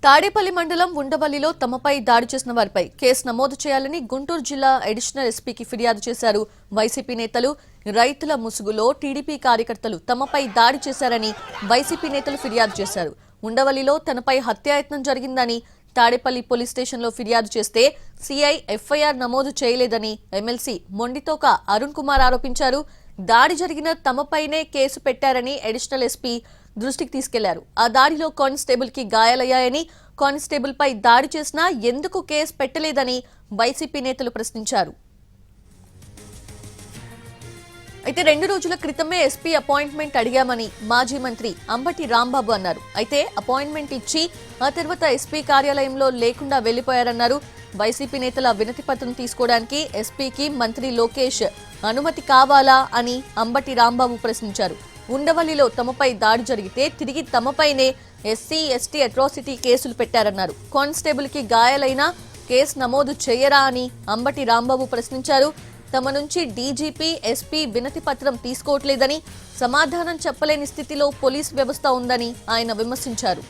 తాడేపల్లి మండలం ఉండవల్లిలో తమపై దాడి చేసిన వారిపై కేసు నమోదు చేయాలని గుంటూరు జిల్లా అడిషనల్ ఎస్పీకి ఫిర్యాదు చేశారు. వైసీపీ నేతలు రైతుల ముసుగులో టీడీపీ కార్యకర్తలు తమపై దాడి చేశారని వైసీపీ నేతలు ఫిర్యాదు చేశారు. ఉండవల్లిలో తనపై హత్యాయత్నం జరిగిందని తాడేపల్లి పోలీస్ స్టేషన్లో ఫిర్యాదు చేస్తే సీఐ ఎఫ్ఐఆర్ నమోదు చేయలేదని ఎమ్మెల్సీ మొండితోక అరుణ్ కుమార్ ఆరోపించారు. దాడి జరిగిన తమపైనే కేసు పెట్టారని అడిషనల్ ఎస్పీ దృష్టికి తీసుకెళ్లారు. ఆ దాడిలో కానిస్టేబుల్ కి గాయాలయ్యాయని, కానిస్టేబుల్ పై దాడి చేసినా ఎందుకు కేసు పెట్టలేదని వైసీపీ నేతలు ప్రశ్నించారు. అయితే 2 రోజుల క్రితమే ఎస్పీ అపాయింట్మెంట్ అడిగామని మాజీ మంత్రి అంబటి రాంబాబు అన్నారు. అయితే అపాయింట్మెంట్ ఇచ్చి ఆ తర్వాత ఎస్పీ కార్యాలయంలో లేకుండా వెళ్లిపోయారన్నారు. వైసీపీ నేతల వినతి పత్రం తీసుకోవడానికి ఎస్పీకి మంత్రి లోకేష్ అనుమతి కావాలా అని అంబటి రాంబాబు ప్రశ్నించారు. ఉండవల్లిలో తమపై దాడి జరిగితే తిరిగి తమపైనే ఎస్సీ ఎస్టీ అట్రాసిటీ కేసులు పెట్టారన్నారు. కానిస్టేబుల్ కి గాయాలైనా కేసు నమోదు చేయరా అని అంబటి రాంబాబు ప్రశ్నించారు. తమ నుంచి డీజీపీ ఎస్పీ వినతి పత్రం తీసుకోవట్లేదని, సమాధానం చెప్పలేని స్థితిలో పోలీస్ వ్యవస్థ ఉందని ఆయన విమర్శించారు.